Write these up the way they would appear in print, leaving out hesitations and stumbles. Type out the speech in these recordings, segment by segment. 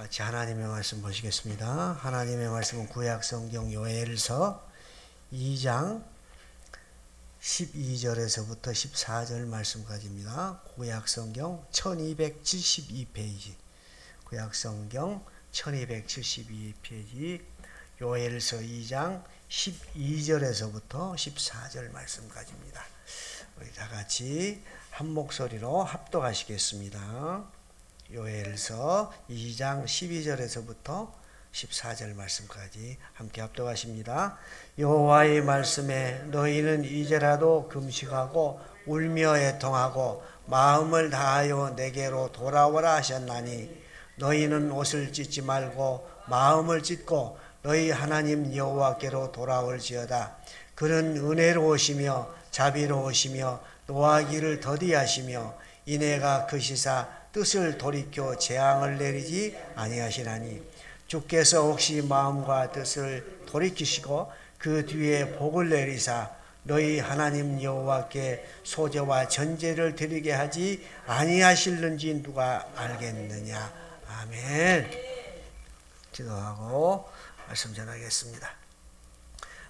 같이 하나님의 말씀 보시겠습니다. 하나님의 말씀은 구약성경 요엘서 2장 12절에서부터 14절 말씀까지입니다. 구약성경 1272페이지 구약성경 1272페이지 요엘서 2장 12절에서부터 14절 말씀까지입니다. 우리 다 같이 한 목소리로 합독하시겠습니다. 요엘서 2장 12절에서부터 14절 말씀까지 함께 합독하십니다. 여호와의 말씀에 너희는 이제라도 금식하고 울며 애통하고 마음을 다하여 내게로 돌아오라 하셨나니 너희는 옷을 찢지 말고 마음을 찢고 너희 하나님 여호와께로 돌아올지어다. 그는 은혜로우시며 자비로우시며 노하기를 더디하시며 이내가 그 시사 뜻을 돌이켜 재앙을 내리지 아니하시나니 주께서 혹시 마음과 뜻을 돌이키시고 그 뒤에 복을 내리사 너희 하나님 여호와께 소제와 전제를 드리게 하지 아니하실는지 누가 알겠느냐. 아멘. 기도하고 말씀 전하겠습니다.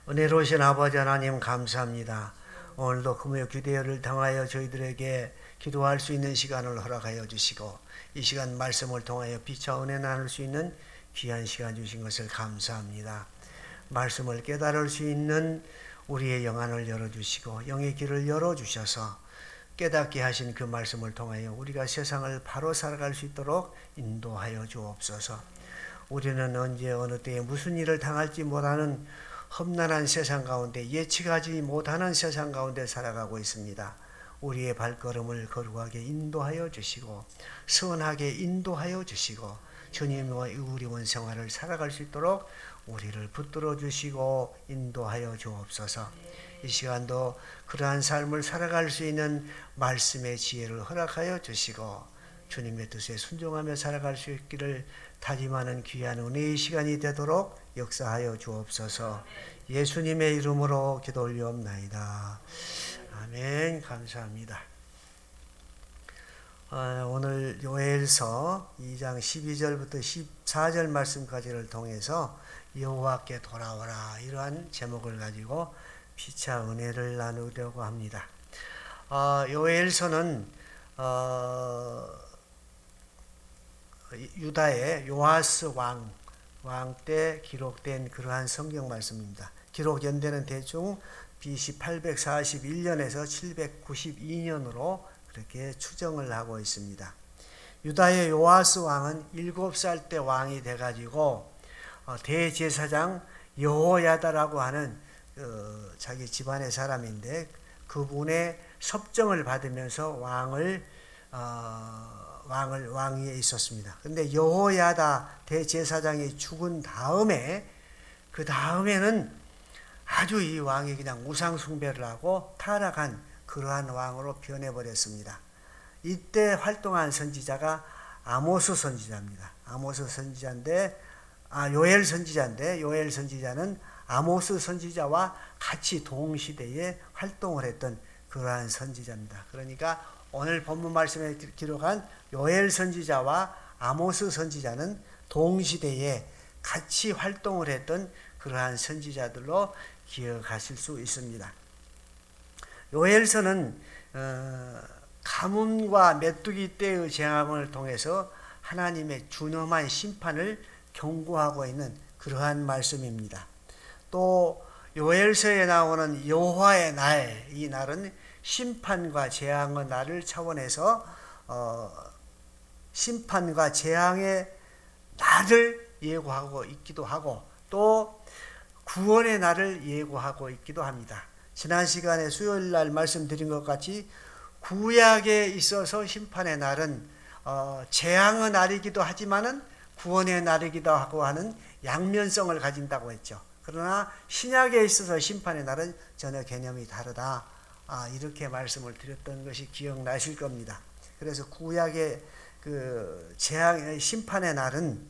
은혜로우신 아버지 하나님 감사합니다. 오늘도 금요 기대를 당하여 저희들에게 기도할 수 있는 시간을 허락하여 주시고 이 시간 말씀을 통하여 빛과 은혜 나눌 수 있는 귀한 시간 주신 것을 감사합니다. 말씀을 깨달을 수 있는 우리의 영안을 열어주시고 영의 길을 열어주셔서 깨닫게 하신 그 말씀을 통하여 우리가 세상을 바로 살아갈 수 있도록 인도하여 주옵소서. 우리는 언제 어느 때에 무슨 일을 당할지 못하는 험난한 세상 가운데 예측하지 못하는 세상 가운데 살아가고 있습니다. 우리의 발걸음을 거룩하게 인도하여 주시고 선하게 인도하여 주시고 주님과 의리원 생활을 살아갈 수 있도록 우리를 붙들어 주시고 인도하여 주옵소서. 이 시간도 그러한 삶을 살아갈 수 있는 말씀의 지혜를 허락하여 주시고 주님의 뜻에 순종하며 살아갈 수 있기를 다짐하는 귀한 은혜의 시간이 되도록 역사하여 주옵소서. 예수님의 이름으로 기도 올리옵나이다. 아멘. 감사합니다. 오늘 요엘서 2장 12절부터 14절 말씀까지를 통해서 여호와께 돌아오라 이러한 제목을 가지고 피차 은혜를 나누려고 합니다. 요엘서는 유다의 요아스 왕 때 기록된 그러한 성경 말씀입니다. 기록 연대는 대충 BC 841년에서 792년으로 그렇게 추정을 하고 있습니다. 유다의 요아스 왕은 7살 때 왕이 돼가지고 대제사장 여호야다라고 하는 자기 집안의 사람인데 그분의 섭정을 받으면서 왕위에 있었습니다. 그런데 여호야다 대제사장이 죽은 다음에 그 다음에는 아주 이 왕이 그냥 우상 숭배를 하고 타락한 그러한 왕으로 변해버렸습니다. 이때 활동한 선지자가 아모스 선지자입니다. 아모스 선지자인데 요엘 선지자인데 요엘 선지자는 아모스 선지자와 같이 동시대에 활동을 했던 그러한 선지자입니다. 그러니까 오늘 본문 말씀에 기록한 요엘 선지자와 아모스 선지자는 동시대에 같이 활동을 했던 그러한 선지자들로 기억하실 수 있습니다. 요엘서는 가뭄과 메뚜기 때의 재앙을 통해서 하나님의 준엄한 심판을 경고하고 있는 그러한 말씀입니다. 또 요엘서에 나오는 여호와의 날, 이 날은 심판과 재앙의 날을 차원해서 심판과 재앙의 날을 예고하고 있기도 하고 또 구원의 날을 예고하고 있기도 합니다. 지난 시간에 수요일 날 말씀드린 것 같이 구약에 있어서 심판의 날은 재앙의 날이기도 하지만은 구원의 날이기도 하고 하는 양면성을 가진다고 했죠. 그러나 신약에 있어서 심판의 날은 전혀 개념이 다르다. 이렇게 말씀을 드렸던 것이 기억나실 겁니다. 그래서 구약의 그 재앙의 심판의 날은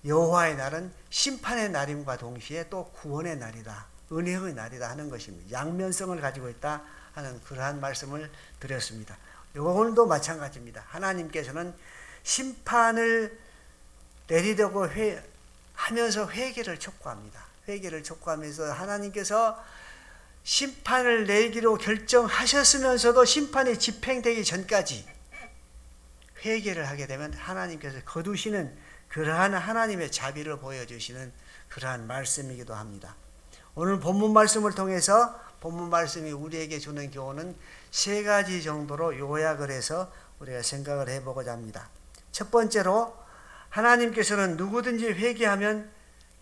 여호와의 날은 심판의 날임과 동시에 또 구원의 날이다. 은혜의 날이다 하는 것입니다. 양면성을 가지고 있다 하는 그러한 말씀을 드렸습니다. 오늘도 마찬가지입니다. 하나님께서는 심판을 내리려고 하면서 회개를 촉구합니다. 회개를 촉구하면서 하나님께서 심판을 내기로 결정하셨으면서도 심판이 집행되기 전까지 회개를 하게 되면 하나님께서 거두시는 그러한 하나님의 자비를 보여주시는 그러한 말씀이기도 합니다. 오늘 본문 말씀을 통해서 본문 말씀이 우리에게 주는 교훈은 세 가지 정도로 요약을 해서 우리가 생각을 해보고자 합니다. 첫 번째로 하나님께서는 누구든지 회개하면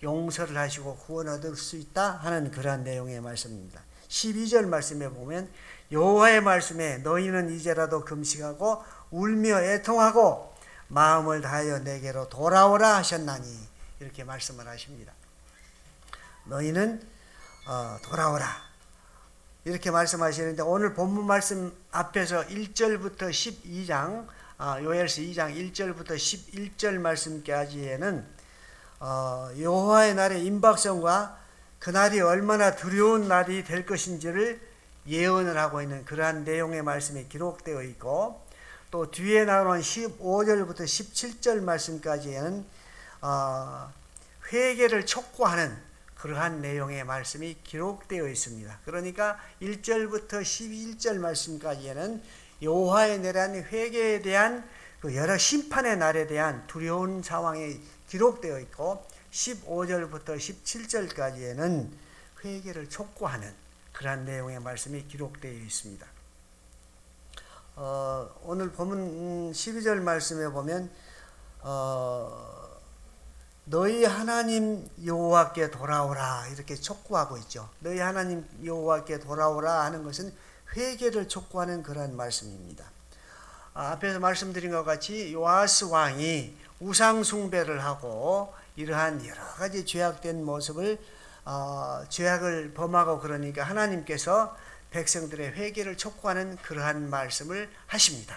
용서를 하시고 구원 얻을 수 있다 하는 그러한 내용의 말씀입니다. 12절 말씀에 보면 여호와의 말씀에 너희는 이제라도 금식하고 울며 애통하고 마음을 다하여 내게로 돌아오라 하셨나니 이렇게 말씀을 하십니다. 너희는 돌아오라 이렇게 말씀하시는데 오늘 본문 말씀 앞에서 1절부터 12장 요엘서 2장 1절부터 11절 말씀까지에는 여호와의 날의 임박성과 그날이 얼마나 두려운 날이 될 것인지를 예언을 하고 있는 그러한 내용의 말씀이 기록되어 있고 또 뒤에 나오는 15절부터 17절 말씀까지에는 회개를 촉구하는 그러한 내용의 말씀이 기록되어 있습니다. 그러니까 1절부터 11절 말씀까지에는 여호와의 내란 회개에 대한 그 여러 심판의 날에 대한 두려운 상황이 기록되어 있고 15절부터 17절까지에는 회개를 촉구하는 그러한 내용의 말씀이 기록되어 있습니다. 오늘 본문 12절 말씀에 보면 너희 하나님 여호와께 돌아오라 이렇게 촉구하고 있죠. 너희 하나님 여호와께 돌아오라 하는 것은 회개를 촉구하는 그러한 말씀입니다. 앞에서 말씀드린 것 같이 요아스 왕이 우상 숭배를 하고 이러한 여러 가지 죄악된 모습을 죄악을 범하고 그러니까 하나님께서 백성들의 회개를 촉구하는 그러한 말씀을 하십니다.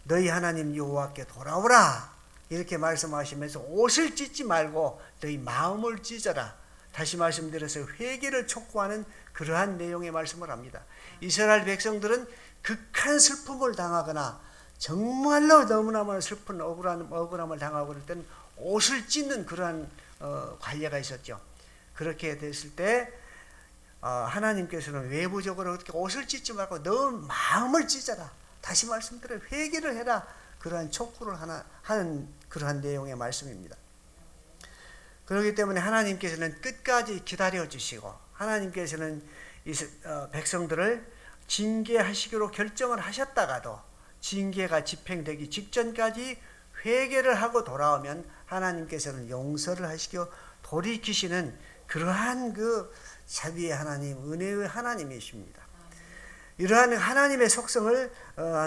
너희 하나님 여호와께 돌아오라 이렇게 말씀하시면서 옷을 찢지 말고 너희 마음을 찢어라. 다시 말씀드려서 회개를 촉구하는 그러한 내용의 말씀을 합니다. 이스라엘 백성들은 극한 슬픔을 당하거나 정말로 너무나 슬픈 억울함을 당하고 그럴 때는 옷을 찢는 그러한 관례가 있었죠. 그렇게 됐을 때 하나님께서는 외부적으로 그렇게 옷을 찢지 말고 너 마음을 찢어라. 다시 말씀드려 회개를 해라. 그러한 촉구를 하는 그러한 내용의 말씀입니다. 그렇기 때문에 하나님께서는 끝까지 기다려 주시고 하나님께서는 이 백성들을 징계하시기로 결정을 하셨다가도 징계가 집행되기 직전까지 회개를 하고 돌아오면 하나님께서는 용서를 하시고 돌이키시는 그러한 그 자비의 하나님, 은혜의 하나님이십니다. 이러한 하나님의 속성을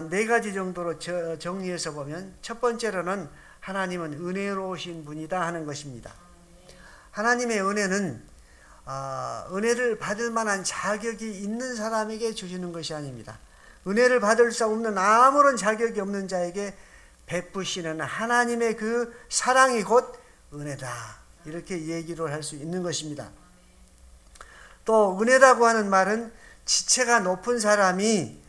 네 가지 정도로 정리해서 보면 첫 번째로는 하나님은 은혜로우신 분이다 하는 것입니다. 하나님의 은혜는 은혜를 받을 만한 자격이 있는 사람에게 주시는 것이 아닙니다. 은혜를 받을 수 없는 아무런 자격이 없는 자에게 베푸시는 하나님의 그 사랑이 곧 은혜다. 이렇게 얘기를 할 수 있는 것입니다. 또 은혜라고 하는 말은 지체가 높은 사람이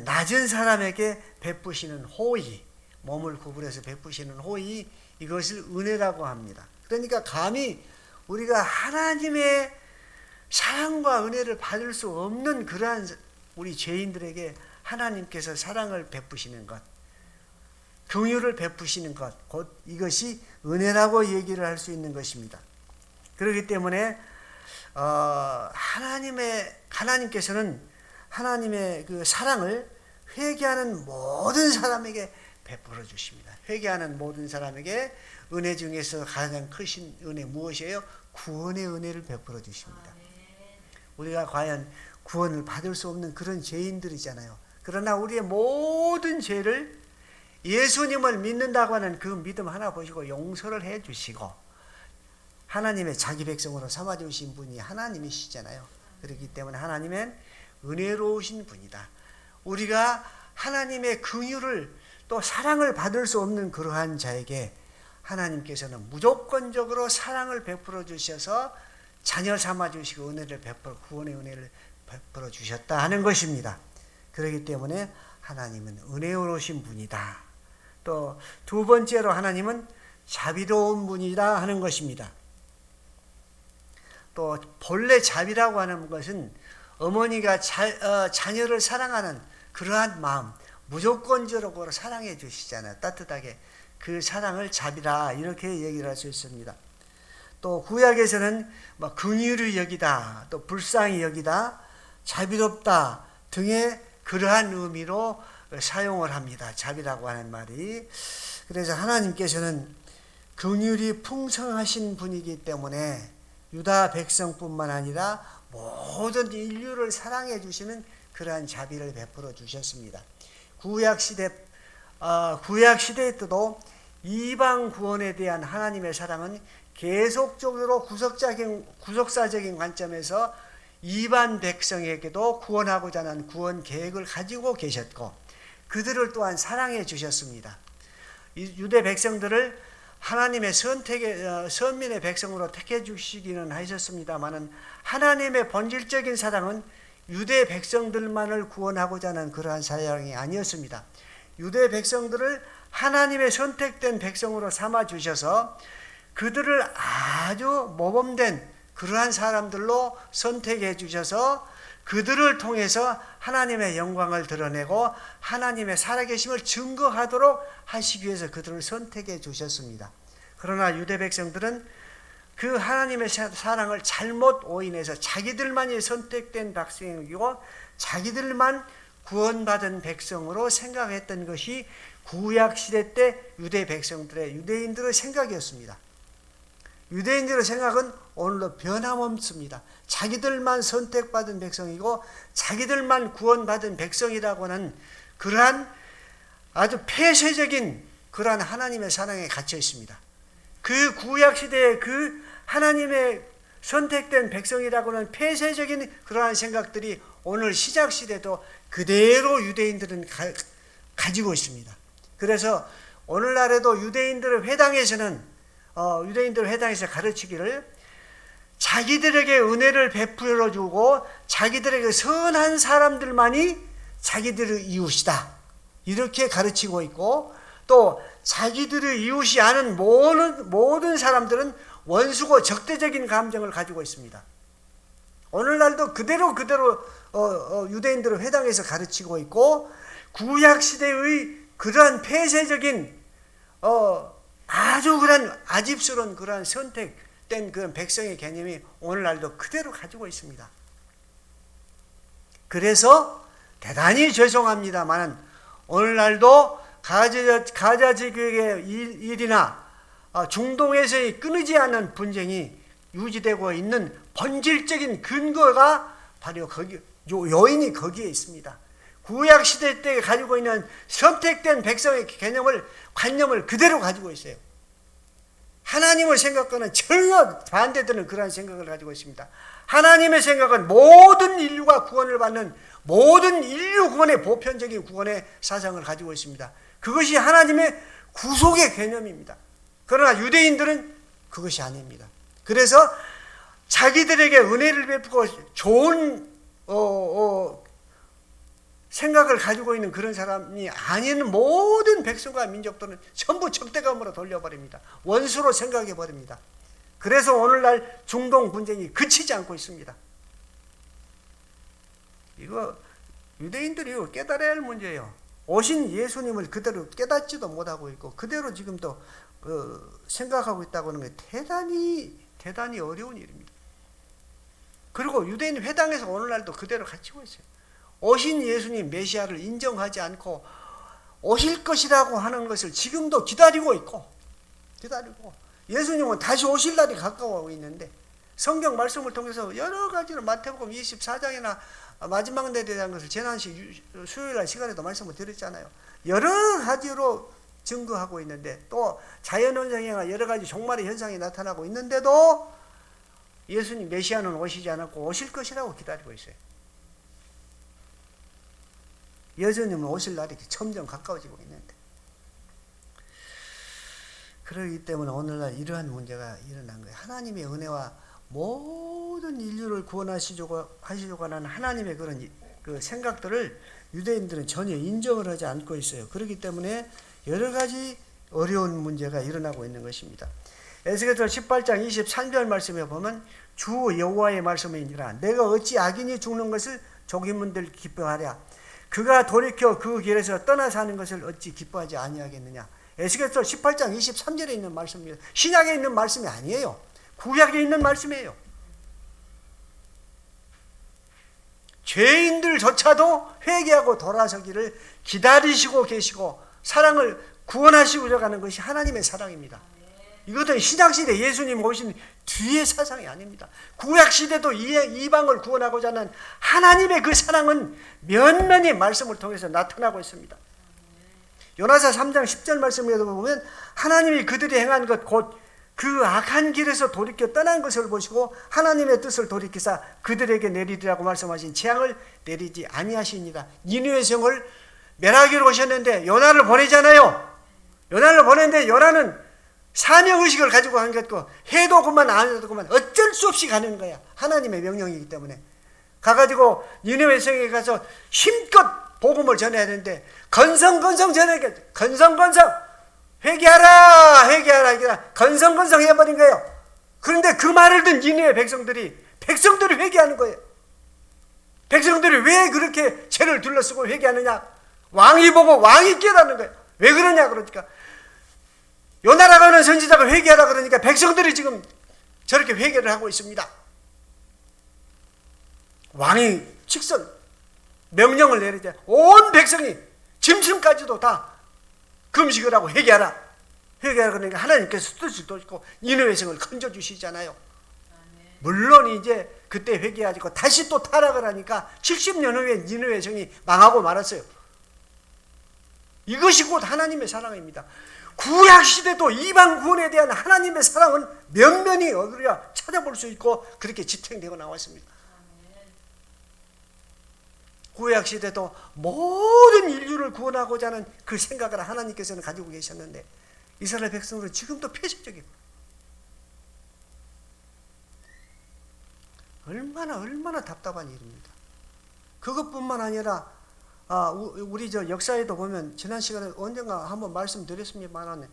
낮은 사람에게 베푸시는 호의, 몸을 구분해서 베푸시는 호의, 이것을 은혜라고 합니다. 그러니까 감히 우리가 하나님의 사랑과 은혜를 받을 수 없는 그러한 우리 죄인들에게 하나님께서 사랑을 베푸시는 것, 긍휼을 베푸시는 것, 곧 이것이 은혜라고 얘기를 할 수 있는 것입니다. 그렇기 때문에 하나님께서는 하나님의 그 사랑을 회개하는 모든 사람에게 베풀어 주십니다. 회개하는 모든 사람에게 은혜 중에서 가장 크신 은혜 무엇이에요? 구원의 은혜를 베풀어 주십니다. 우리가 과연 구원을 받을 수 없는 그런 죄인들이잖아요. 그러나 우리의 모든 죄를 예수님을 믿는다고 하는 그 믿음 하나 보시고 용서를 해 주시고 하나님의 자기 백성으로 삼아 주신 분이 하나님이시잖아요. 그렇기 때문에 하나님은 은혜로우신 분이다. 우리가 하나님의 긍휼을 또 사랑을 받을 수 없는 그러한 자에게 하나님께서는 무조건적으로 사랑을 베풀어 주셔서 자녀 삼아 주시고 은혜를 베풀어 구원의 은혜를 베풀어 주셨다 하는 것입니다. 그렇기 때문에 하나님은 은혜로우신 분이다. 또 두 번째로 하나님은 자비로운 분이라 하는 것입니다. 또 본래 자비라고 하는 것은 어머니가 자녀를 사랑하는 그러한 마음, 무조건적으로 사랑해 주시잖아요. 따뜻하게. 그 사랑을 자비라 이렇게 얘기를 할 수 있습니다. 또 구약에서는 긍휼히 여기다, 또 불쌍히 여기다, 자비롭다 등의 그러한 의미로 사용을 합니다. 자비라고 하는 말이. 그래서 하나님께서는 긍휼이 풍성하신 분이기 때문에 유다 백성뿐만 아니라 모든 인류를 사랑해 주시는 그러한 자비를 베풀어 주셨습니다. 구약 시대 때도 이방 구원에 대한 하나님의 사랑은 계속적으로 구속사적인 관점에서 이반 백성에게도 구원하고자 하는 구원 계획을 가지고 계셨고 그들을 또한 사랑해 주셨습니다. 유대 백성들을 하나님의 선민의 백성으로 택해 주시기는 하셨습니다마는 하나님의 본질적인 사랑은 유대 백성들만을 구원하고자 하는 그러한 사랑이 아니었습니다. 유대 백성들을 하나님의 선택된 백성으로 삼아 주셔서 그들을 아주 모범된 그러한 사람들로 선택해 주셔서 그들을 통해서 하나님의 영광을 드러내고 하나님의 살아계심을 증거하도록 하시기 위해서 그들을 선택해 주셨습니다. 그러나 유대 백성들은 그 하나님의 사랑을 잘못 오인해서 자기들만이 선택된 백성이고 자기들만 구원받은 백성으로 생각했던 것이 구약시대 때 유대인들의 생각이었습니다. 유대인들의 생각은 오늘도 변함없습니다. 자기들만 선택받은 백성이고 자기들만 구원받은 백성이라고 하는 그러한 아주 폐쇄적인 그러한 하나님의 사랑에 갇혀 있습니다. 그 구약시대의 그 하나님의 선택된 백성이라고 하는 폐쇄적인 그러한 생각들이 오늘 시작시대도 그대로 유대인들은 가지고 있습니다. 그래서 오늘날에도 유대인들 회당에서 가르치기를 자기들에게 은혜를 베풀어 주고 자기들에게 선한 사람들만이 자기들의 이웃이다. 이렇게 가르치고 있고 또 자기들의 이웃이 아닌 모든 사람들은 원수고 적대적인 감정을 가지고 있습니다. 오늘날도 그대로 유대인들의 회당에서 가르치고 있고 구약시대의 그러한 폐쇄적인 아주 그런 아집스러운 그러한 선택된 그런 백성의 개념이 오늘날도 그대로 가지고 있습니다. 그래서 대단히 죄송합니다만 오늘날도 가자 지구의 일이나 중동에서의 끊이지 않는 분쟁이 유지되고 있는 본질적인 근거가 바로 요인이 거기에 있습니다. 구약 시대 때 가지고 있는 선택된 백성의 관념을 그대로 가지고 있어요. 하나님의 생각과는 전혀 반대되는 그러한 생각을 가지고 있습니다. 하나님의 생각은 모든 인류가 구원을 받는 모든 인류 구원의 보편적인 구원의 사상을 가지고 있습니다. 그것이 하나님의 구속의 개념입니다. 그러나 유대인들은 그것이 아닙니다. 그래서 자기들에게 은혜를 베푸고 좋은 생각을 가지고 있는 그런 사람이 아닌 모든 백성과 민족들은 전부 적대감으로 돌려버립니다. 원수로 생각해버립니다. 그래서 오늘날 중동 분쟁이 그치지 않고 있습니다. 이거 유대인들이 깨달아야 할 문제예요. 오신 예수님을 그대로 깨닫지도 못하고 있고 그대로 지금도 생각하고 있다고 하는 게 대단히 어려운 일입니다. 그리고 유대인 회당에서 오늘날도 그대로 갇히고 있어요. 오신 예수님 메시아를 인정하지 않고 오실 것이라고 하는 것을 지금도 기다리고 예수님은 다시 오실 날이 가까워하고 있는데 성경 말씀을 통해서 여러 가지로 마태복음 24장이나 마지막 날에 대한 것을 지난시 수요일날 시간에도 말씀을 드렸잖아요. 여러 가지로 증거하고 있는데 또 자연현상이나 여러 가지 종말의 현상이 나타나고 있는데도 예수님 메시아는 오시지 않았고 오실 것이라고 기다리고 있어요. 예수님은 오실 날이 점점 가까워지고 있는데 그렇기 때문에 오늘날 이러한 문제가 일어난 거예요. 하나님의 은혜와 모든 인류를 구원하시려고 하는 하나님의 그런 그 생각들을 유대인들은 전혀 인정을 하지 않고 있어요. 그렇기 때문에 여러 가지 어려운 문제가 일어나고 있는 것입니다. 에스겔서 18장 23절 말씀에 보면 주 여호와의 말씀이니라 내가 어찌 악인이 죽는 것을 종인문들 기뻐하랴 그가 돌이켜 그 길에서 떠나 사는 것을 어찌 기뻐하지 아니하겠느냐. 에스겔서 18장 23절에 있는 말씀입니다. 신약에 있는 말씀이 아니에요. 구약에 있는 말씀이에요. 죄인들조차도 회개하고 돌아서기를 기다리시고 계시고 사랑을 구원하시고자 하는 것이 하나님의 사랑입니다. 이것은 신약시대 예수님 오신 뒤의 사상이 아닙니다. 구약시대도 이방을 구원하고자 하는 하나님의 그 사랑은 면면히 말씀을 통해서 나타나고 있습니다. 요나서 3장 10절 말씀에도 보면 하나님이 그들이 행한 것 곧 그 악한 길에서 돌이켜 떠난 것을 보시고 하나님의 뜻을 돌이키사 그들에게 내리리라고 말씀하신 재앙을 내리지 아니하시니라. 니느웨 성을 멸하기로 오셨는데 요나를 보내잖아요. 요나를 보냈는데 요나는 사명의식을 가지고 간 것고 해도 그만 안 해도 그만 어쩔 수 없이 가는 거야. 하나님의 명령이기 때문에 가가지고 니느웨 성에 가서 힘껏 복음을 전해야 되는데 건성건성 전해야 건성건성 회개하라 회개하라 건성건성 해버린 거예요. 그런데 그 말을 듣는 니느웨 백성들이 회개하는 거예요. 백성들이 왜 그렇게 죄를 둘러쓰고 회개하느냐. 왕이 보고 왕이 깨닫는 거예요. 왜 그러냐 그러니까 요나라고 하는 선지자가 회개하라 그러니까 백성들이 지금 저렇게 회개를 하고 있습니다. 왕이 직선 명령을 내리자 온 백성이 짐승까지도 다 금식을 하고 회개하라 그러니까 하나님께서 뜻을 도시고 니느웨 성을 건져주시잖아요. 물론 이제 그때 회개하고 다시 또 타락을 하니까 70년 후에 니느웨 성이 망하고 말았어요. 이것이 곧 하나님의 사랑입니다. 구약시대도 이방 구원에 대한 하나님의 사랑은 면면히 우리가 찾아볼 수 있고 그렇게 지탱되고 나왔습니다. 구약시대도 모든 인류를 구원하고자 하는 그 생각을 하나님께서는 가지고 계셨는데 이스라엘 백성들은 지금도 폐쇄적이고 얼마나 답답한 일입니다. 그것뿐만 아니라 우리 저 역사에도 보면 지난 시간에 언젠가 한번 말씀드렸습니다만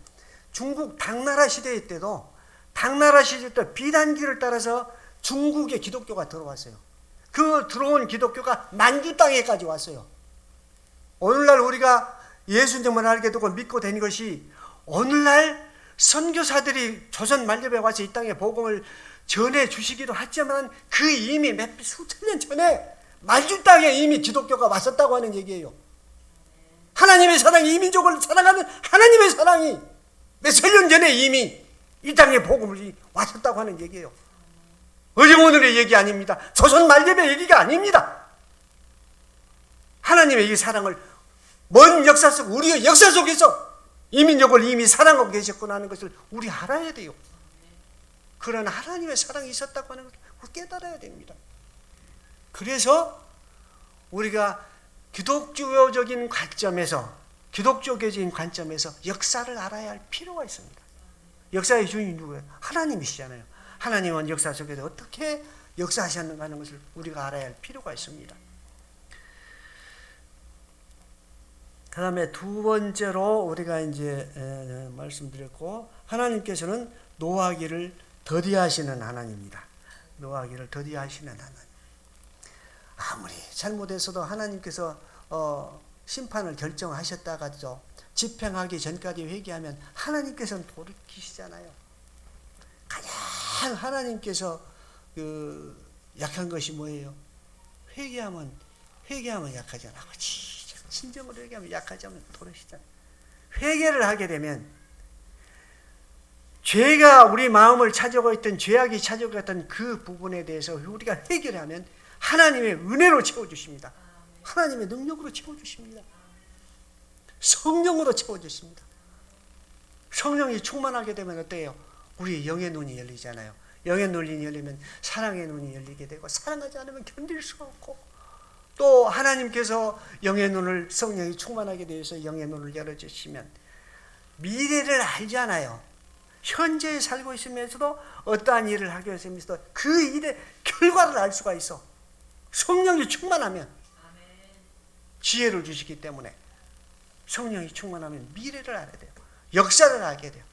중국 당나라 시대 때도 당나라 시대 때 비단기를 따라서 중국에 기독교가 들어왔어요. 그 들어온 기독교가 만주 땅에까지 왔어요. 오늘날 우리가 예수님을 알게 되고 믿고 된 것이 오늘날 선교사들이 조선 말년에 와서 이 땅에 복음을 전해 주시기도 하지만 그 이미 수천 년 전에 만주 땅에 이미 기독교가 왔었다고 하는 얘기예요. 하나님의 사랑이 이 민족을 사랑하는 하나님의 사랑이 몇천 년 전에 이미 이 땅에 복음을 왔었다고 하는 얘기예요. 어제오늘의 얘기 아닙니다. 조선 말년의 얘기가 아닙니다. 하나님의 이 사랑을 먼 역사 속 우리의 역사 속에서 이 민족을 이미 사랑하고 계셨구나 하는 것을 우리 알아야 돼요. 그런 하나님의 사랑이 있었다고 하는 것을 깨달아야 됩니다. 그래서 우리가 기독교적인 관점에서 역사를 알아야 할 필요가 있습니다. 역사의 주인이 누구예요? 하나님이시잖아요. 하나님은 역사 속에서 어떻게 역사하셨는가 하는 것을 우리가 알아야 할 필요가 있습니다. 그 다음에 두 번째로 우리가 이제 말씀드렸고 하나님께서는 노하기를 더디하시는 하나님입니다. 노하기를 더디하시는 하나님. 아무리 잘못해서도 하나님께서 심판을 결정하셨다가도 집행하기 전까지 회개하면 하나님께서는 돌이키시잖아요. 가장 하나님께서 약한 것이 뭐예요? 회개하면 약하잖아요. 진정으로 회개하면 약하지 않으면 돌이키잖아요. 회개를 하게 되면 죄가 우리 마음을 찾아오고 있던 죄악이 찾아오고 있던 그 부분에 대해서 우리가 회개를 하면 하나님의 은혜로 채워주십니다. 하나님의 능력으로 채워주십니다. 성령으로 채워주십니다. 성령이 충만하게 되면 어때요? 우리의 영의 눈이 열리잖아요. 영의 눈이 열리면 사랑의 눈이 열리게 되고 사랑하지 않으면 견딜 수가 없고 또 하나님께서 영의 눈을 성령이 충만하게 되어서 영의 눈을 열어주시면 미래를 알잖아요. 현재에 살고 있으면서도 어떠한 일을 하기 위해서도 그 일의 결과를 알 수가 있어. 성령이 충만하면 지혜를 주시기 때문에 성령이 충만하면 미래를 알아야 돼요. 역사를 알게 돼요.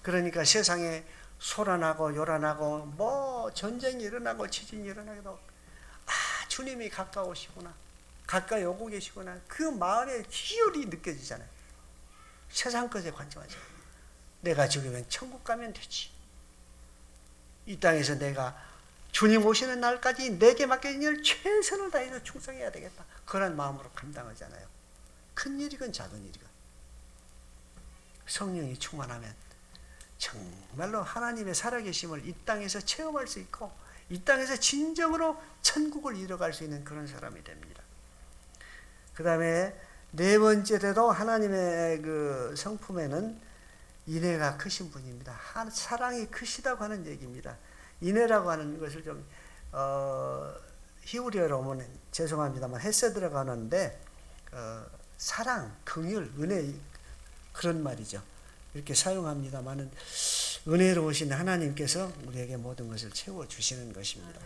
그러니까 세상에 소란하고 요란하고 뭐 전쟁이 일어나고 지진이 일어나도 주님이 가까우시구나, 가까이 오고 계시구나, 그 마음의 희열이 느껴지잖아요. 세상 것에 관심하지 않아요. 내가 죽으면 천국 가면 되지. 이 땅에서 내가 주님 오시는 날까지 내게 맡겨진 일 최선을 다해서 충성해야 되겠다, 그런 마음으로 감당하잖아요. 큰 일이건 작은 일이건. 성령이 충만하면 정말로 하나님의 살아계심을 이 땅에서 체험할 수 있고, 이 땅에서 진정으로 천국을 이뤄갈 수 있는 그런 사람이 됩니다. 그 다음에 네 번째로 하나님의 그 성품에는 인애가 크신 분입니다. 사랑이 크시다고 하는 얘기입니다. 인애라고 하는 것을 좀 히브리어로 보면 죄송합니다만 헬세 들어가는데 사랑, 긍휼, 은혜, 그런 말이죠. 이렇게 사용합니다만은 은혜로우신 하나님께서 우리에게 모든 것을 채워주시는 것입니다.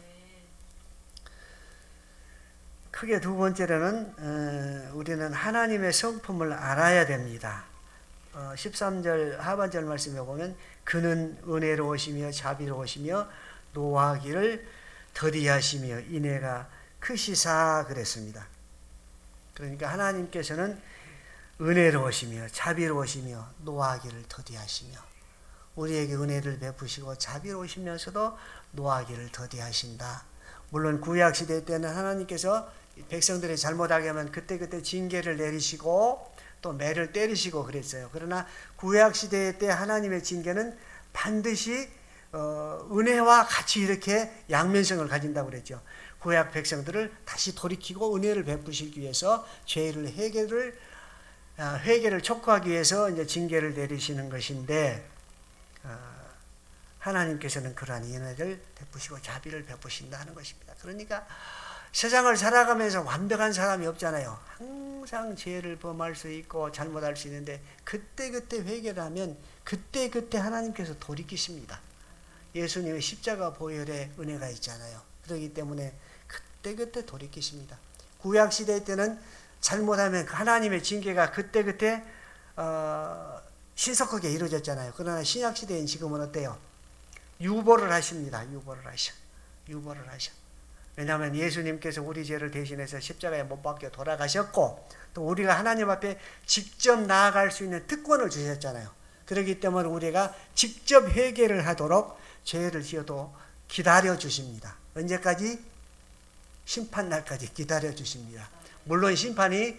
크게 두 번째로는 우리는 하나님의 성품을 알아야 됩니다. 13절 하반절 말씀에 보면 그는 은혜로우시며 자비로우시며 노하기를 더디하시며 인애가 크시사 그랬습니다. 그러니까 하나님께서는 은혜로우시며 자비로우시며 노하기를 더디하시며 우리에게 은혜를 베푸시고 자비로우시면서도 노하기를 더디하신다. 물론 구약시대 때는 하나님께서 백성들이 잘못하게 하면 그때그때 징계를 내리시고 또 매를 때리시고 그랬어요. 그러나 구약시대 때 하나님의 징계는 반드시 은혜와 같이 이렇게 양면성을 가진다고 그랬죠. 구약 백성들을 다시 돌이키고 은혜를 베푸시기 위해서 죄를 회개를 촉구하기 위해서 이제 징계를 내리시는 것인데, 하나님께서는 그러한 은혜를 베푸시고 자비를 베푸신다는 것입니다. 그러니까 세상을 살아가면서 완벽한 사람이 없잖아요. 항상 죄를 범할 수 있고 잘못할 수 있는데 그때그때 회개를 하면 그때그때 하나님께서 돌이키십니다. 예수님의 십자가 보혈의 은혜가 있잖아요. 그렇기 때문에 그때그때 돌이키십니다. 구약시대 때는 잘못하면 하나님의 징계가 그때그때 신속하게 이루어졌잖아요. 그러나 신약시대인 지금은 어때요? 유보를 하십니다. 유보를 하셔. 왜냐하면 예수님께서 우리 죄를 대신해서 십자가에 못 박혀 돌아가셨고 또 우리가 하나님 앞에 직접 나아갈 수 있는 특권을 주셨잖아요. 그렇기 때문에 우리가 직접 회개를 하도록 죄를 지어도 기다려 주십니다. 언제까지? 심판날까지 기다려 주십니다. 물론 심판이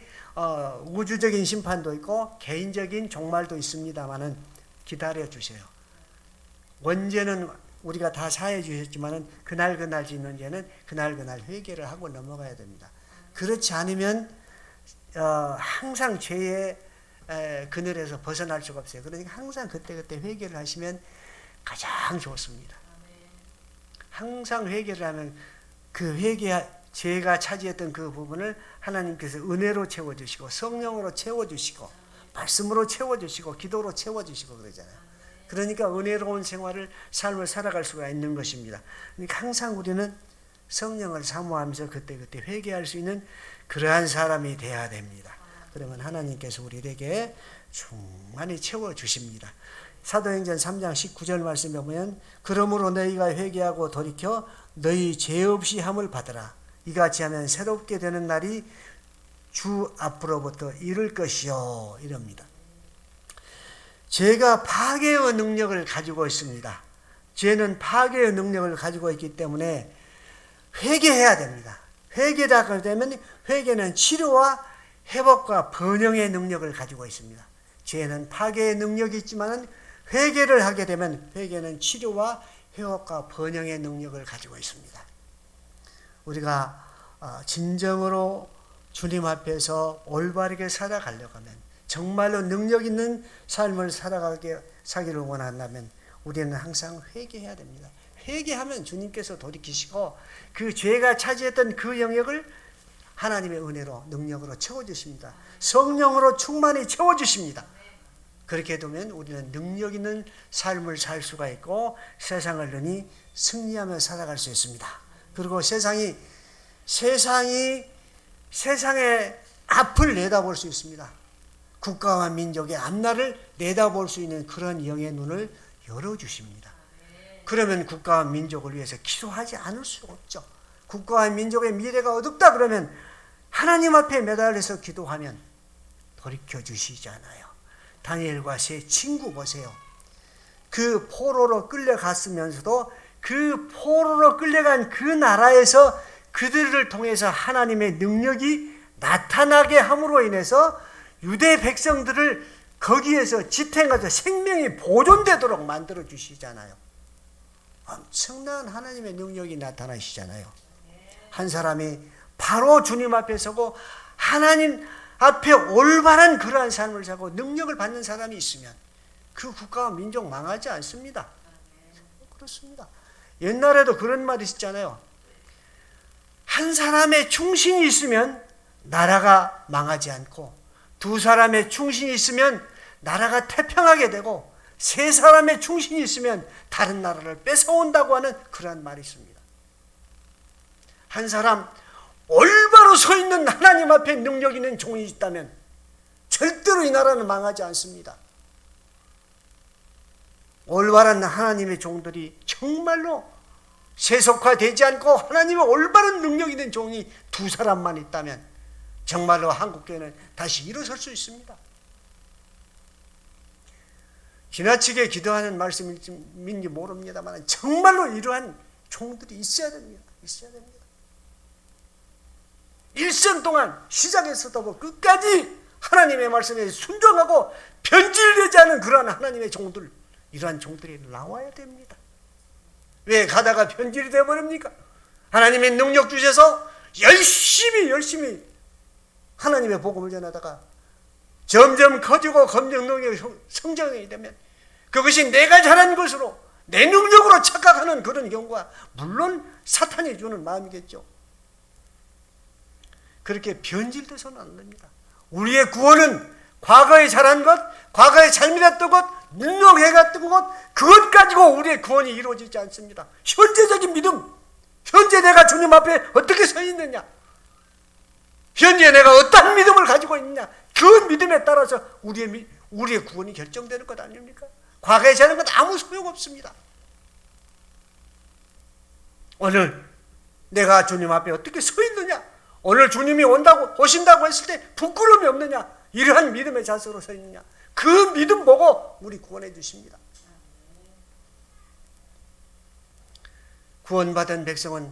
우주적인 심판도 있고 개인적인 종말도 있습니다만은 기다려 주세요. 원죄는 우리가 다 사해 주셨지만은 그날 짓는 죄는 그날 회개를 하고 넘어가야 됩니다. 그렇지 않으면 항상 죄의 그늘에서 벗어날 수가 없어요. 그러니까 항상 그때 회개를 하시면 가장 좋습니다. 항상 회개를 하면 그 죄가 차지했던 그 부분을 하나님께서 은혜로 채워주시고 성령으로 채워주시고 말씀으로 채워주시고 기도로 채워주시고 그러잖아요. 그러니까 은혜로운 삶을 살아갈 수가 있는 것입니다. 그러니까 항상 우리는 성령을 사모하면서 그때 회개할 수 있는 그러한 사람이 되어야 됩니다. 그러면 하나님께서 우리에게 충만히 채워주십니다. 사도행전 3장 19절 말씀에 보면 그러므로 너희가 회개하고 돌이켜 너희 죄 없이 함을 받으라. 이같이 하면 새롭게 되는 날이 주 앞으로부터 이를 것이요 이럽니다. 죄가 파괴의 능력을 가지고 있습니다. 죄는 파괴의 능력을 가지고 있기 때문에 회개해야 됩니다. 회개가 되면 회개는 치료와 회복과 번영의 능력을 가지고 있습니다. 죄는 파괴의 능력이 있지만 회개를 하게 되면 회개는 치료와 회복과 번영의 능력을 가지고 있습니다. 우리가 진정으로 주님 앞에서 올바르게 살아가려고 하면 정말로 능력 있는 삶을 살기를 원한다면 우리는 항상 회개해야 됩니다. 회개하면 주님께서 돌이키시고 그 죄가 차지했던 그 영역을 하나님의 은혜로 능력으로 채워주십니다. 성령으로 충만히 채워주십니다. 그렇게 되면 우리는 능력 있는 삶을 살 수가 있고 세상을 능히 승리하며 살아갈 수 있습니다. 그리고 세상이 세상의 앞을 내다볼 수 있습니다. 국가와 민족의 앞날을 내다볼 수 있는 그런 영의 눈을 열어주십니다. 그러면 국가와 민족을 위해서 기도하지 않을 수 없죠. 국가와 민족의 미래가 어둡다 그러면 하나님 앞에 매달려서 기도하면 돌이켜주시잖아요. 다니엘과 세 친구 보세요. 그 포로로 끌려갔으면서도 그 포로로 끌려간 그 나라에서 그들을 통해서 하나님의 능력이 나타나게 함으로 인해서 유대 백성들을 거기에서 지탱해서 생명이 보존되도록 만들어 주시잖아요. 엄청난 하나님의 능력이 나타나시잖아요. 한 사람이 바로 주님 앞에 서고 하나님 앞에 올바른 그러한 삶을 사고 능력을 받는 사람이 있으면 그 국가와 민족 망하지 않습니다. 그렇습니다. 옛날에도 그런 말이 있었잖아요. 한 사람의 충신이 있으면 나라가 망하지 않고 두 사람의 충신이 있으면 나라가 태평하게 되고 세 사람의 충신이 있으면 다른 나라를 뺏어온다고 하는 그러한 말이 있습니다. 한 사람 올바로 서 있는 하나님 앞에 능력 있는 종이 있다면 절대로 이 나라는 망하지 않습니다. 올바른 하나님의 종들이 정말로 세속화되지 않고 하나님의 올바른 능력 있는 종이 두 사람만 있다면 정말로 한국교회는 다시 일어설 수 있습니다. 지나치게 기도하는 말씀인지 모릅니다만 정말로 이러한 종들이 있어야 됩니다. 있어야 됩니다. 일생 동안 시작에서부터 끝까지 하나님의 말씀에 순종하고 변질되지 않은 그러한 하나님의 종들, 이러한 종들이 나와야 됩니다. 왜 가다가 변질이 되어버립니까? 하나님의 능력 주셔서 열심히 하나님의 복음을 전하다가 점점 커지고 검정 능력이 성장이 되면 그것이 내가 잘한 것으로 내 능력으로 착각하는 그런 경우가 물론 사탄이 주는 마음이겠죠. 그렇게 변질돼서는 안 됩니다. 우리의 구원은 과거에 잘한 것, 과거에 잘 믿었던 것, 능력해갔던 것, 그것 가지고 우리의 구원이 이루어지지 않습니다. 현재적인 믿음, 현재 내가 주님 앞에 어떻게 서 있느냐, 현재 내가 어떤 믿음을 가지고 있느냐, 그 믿음에 따라서 우리의 구원이 결정되는 것 아닙니까? 과거에 잘한 건 아무 소용없습니다. 오늘 내가 주님 앞에 어떻게 서 있느냐, 오늘 주님이 오신다고 했을 때 부끄러움이 없느냐, 이러한 믿음의 자세로 서 있느냐, 그 믿음 보고 우리 구원해 주십니다. 구원받은 백성은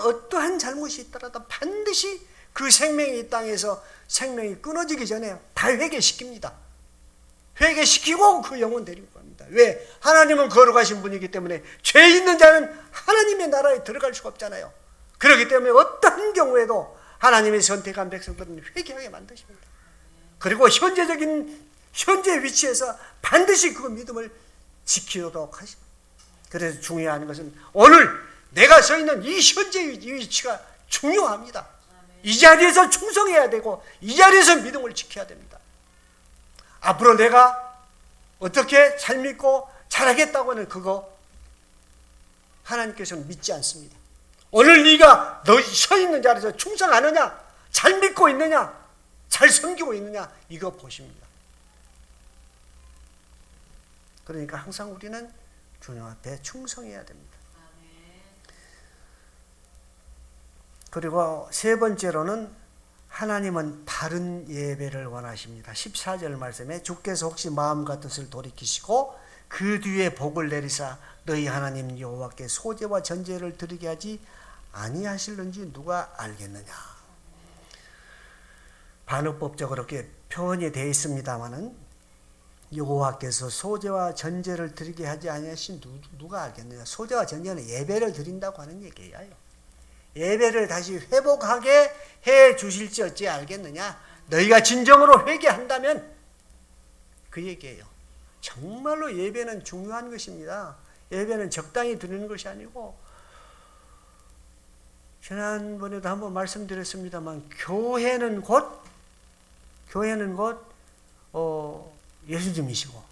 어떠한 잘못이 있더라도 반드시 그 생명이 이 땅에서 생명이 끊어지기 전에 다 회개시킵니다. 회개시키고 그 영혼 데리고 갑니다. 왜? 하나님은 거룩하신 분이기 때문에 죄 있는 자는 하나님의 나라에 들어갈 수가 없잖아요. 그렇기 때문에 어떤 경우에도 하나님의 선택한 백성들은 회개하게 만드십니다. 그리고 현재 위치에서 반드시 그 믿음을 지키도록 하십니다. 그래서 중요한 것은 오늘 내가 서 있는 이 현재 위치가 중요합니다. 이 자리에서 충성해야 되고 이 자리에서 믿음을 지켜야 됩니다. 앞으로 내가 어떻게 잘 믿고 잘하겠다고 하는 그거 하나님께서는 믿지 않습니다. 오늘 네가 너 서 있는 자리에서 충성하느냐, 잘 믿고 있느냐, 잘 섬기고 있느냐, 이거 보십니다. 그러니까 항상 우리는 주님 앞에 충성해야 됩니다. 그리고 세 번째로는 하나님은 바른 예배를 원하십니다. 14절 말씀에 주께서 혹시 마음과 뜻을 돌이키시고 그 뒤에 복을 내리사 너희 하나님 여호와께 소제와 전제를 드리게 하지 아니하실는지 누가 알겠느냐. 반어법적으로 그렇게 표현이 되어 있습니다마는 여호와께서 소제와 전제를 드리게 하지 아니하신 누가 알겠느냐. 소제와 전제는 예배를 드린다고 하는 얘기예요. 예배를 다시 회복하게 해 주실지 어찌 알겠느냐. 너희가 진정으로 회개한다면 그 얘기예요. 정말로 예배는 중요한 것입니다. 예배는 적당히 드리는 것이 아니고, 지난번에도 한번 말씀드렸습니다만 교회는 곧 예수님이시고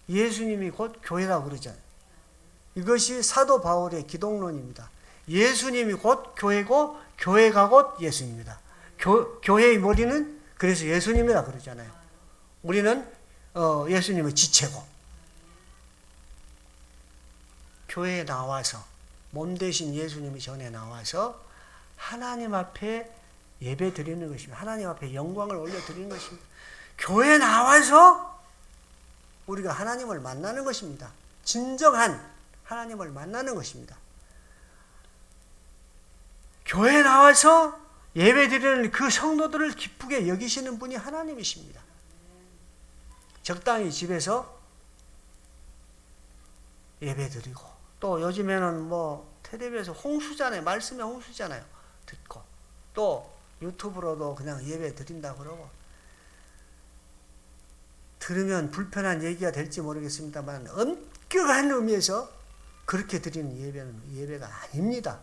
예수님이 곧 교회라고 그러잖아요. 이것이 사도 바울의 기독론입니다. 예수님이 곧 교회고 교회가 곧 예수님이다. 교회의 머리는 그래서 예수님이라 그러잖아요. 우리는 예수님의 지체고, 교회에 나와서 몸 대신 예수님이 전에 나와서 하나님 앞에 예배 드리는 것입니다. 하나님 앞에 영광을 올려 드리는 것입니다. 교회에 나와서 우리가 하나님을 만나는 것입니다. 진정한 하나님을 만나는 것입니다. 교회에 나와서 예배 드리는 그 성도들을 기쁘게 여기시는 분이 하나님이십니다. 적당히 집에서 예배 드리고, 또 요즘에는 뭐 텔레비에서 홍수잖아요. 말씀의 홍수잖아요. 듣고, 또 유튜브로도 그냥 예배 드린다고 그러고, 들으면 불편한 얘기가 될지 모르겠습니다만 엄격한 의미에서 그렇게 드리는 예배는 예배가 아닙니다.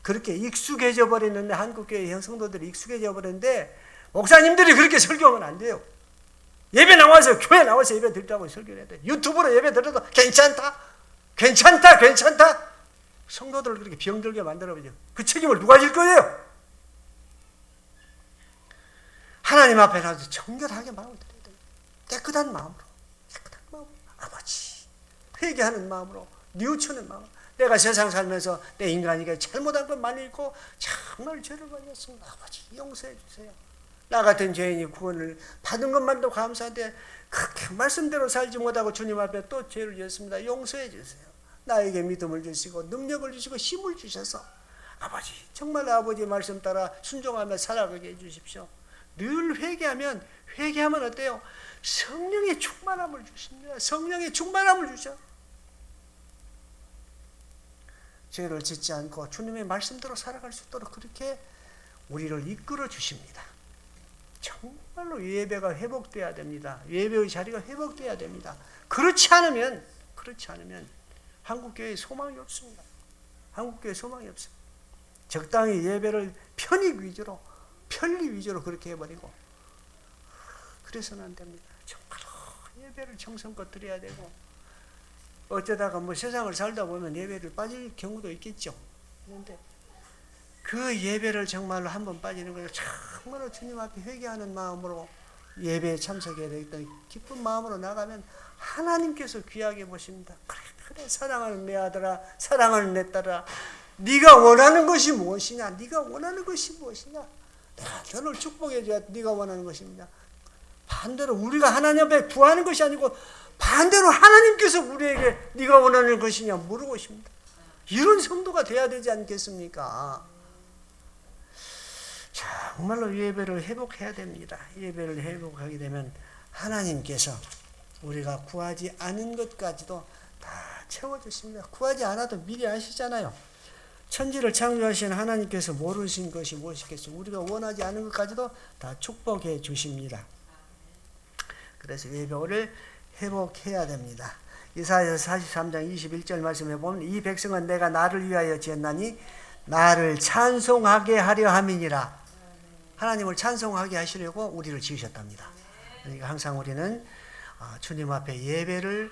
그렇게 익숙해져 버렸는데, 한국교회 성도들이 익숙해져 버렸는데 목사님들이 그렇게 설교하면 안 돼요. 예배 나와서, 교회 나와서 예배 드리라고 설교를 해야 돼. 유튜브로 예배 드려도 괜찮다? 성도들을 그렇게 병들게 만들어버려. 그 책임을 누가 질 거예요? 하나님 앞에 나와서 정결하게 마음을 드려야 돼요. 깨끗한 마음으로, 아버지 회개하는 마음으로, 뉘우치는 마음으로, 내가 세상 살면서 내 인간이가 잘못한 것 많이 있고 정말 죄를 많이 했습니다. 아버지 용서해 주세요. 나 같은 죄인이 구원을 받은 것만도 감사한데 그렇게 말씀대로 살지 못하고 주님 앞에 또 죄를 지었습니다. 용서해 주세요. 나에게 믿음을 주시고 능력을 주시고 힘을 주셔서 아버지 정말 아버지의 말씀 따라 순종하며 살아가게 해주십시오. 늘 회개하면 어때요? 성령의 충만함을 주십니다. 성령의 충만함을 주셔. 죄를 짓지 않고 주님의 말씀대로 살아갈 수 있도록 그렇게 우리를 이끌어 주십니다. 정말로 예배가 회복돼야 됩니다. 예배의 자리가 회복돼야 됩니다. 그렇지 않으면 한국교회에 소망이 없습니다. 한국교회에 소망이 없습니다. 적당히 예배를 편리 위주로 그렇게 해버리고 그래서는 안 됩니다. 정말로 예배를 정성껏 드려야 되고, 어쩌다가 뭐 세상을 살다 보면 예배를 빠질 경우도 있겠죠. 그런데 그 예배를 정말로 한번 빠지는 걸 정말로 주님 앞에 회개하는 마음으로 예배에 참석해야 되겠다. 기쁜 마음으로 나가면 하나님께서 귀하게 보십니다. 그래 사랑하는 내 아들아, 사랑하는 내 딸아, 네가 원하는 것이 무엇이냐? 내가 너를 축복해줘야 네가 원하는 것입니다. 반대로 우리가 하나님 앞에 구하는 것이 아니고 반대로 하나님께서 우리에게 네가 원하는 것이냐 물어 오십니다. 이런 성도가 돼야 되지 않겠습니까? 정말로 예배를 회복해야 됩니다. 예배를 회복하게 되면 하나님께서 우리가 구하지 않은 것까지도 다 채워주십니다. 구하지 않아도 미리 아시잖아요. 천지를 창조하신 하나님께서 모르신 것이 무엇이겠어요? 우리가 원하지 않은 것까지도 다 축복해 주십니다. 그래서 예배를 회복해야 됩니다. 이사야서 43장 21절 말씀해 보면 이 백성은 내가 나를 위하여 지었나니 나를 찬송하게 하려 함이니라. 하나님을 찬송하게 하시려고 우리를 지으셨답니다. 그러니까 항상 우리는 주님 앞에 예배를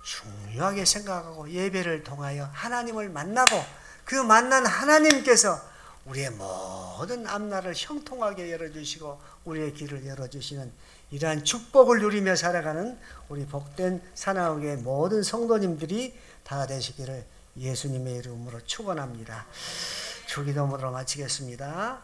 중요하게 생각하고 예배를 통하여 하나님을 만나고 그 만난 하나님께서 우리의 모든 앞날을 형통하게 열어주시고 우리의 길을 열어주시는 이러한 축복을 누리며 살아가는 우리 복된 사랑의 모든 성도님들이 다 되시기를 예수님의 이름으로 축원합니다. 주기도문으로 마치겠습니다.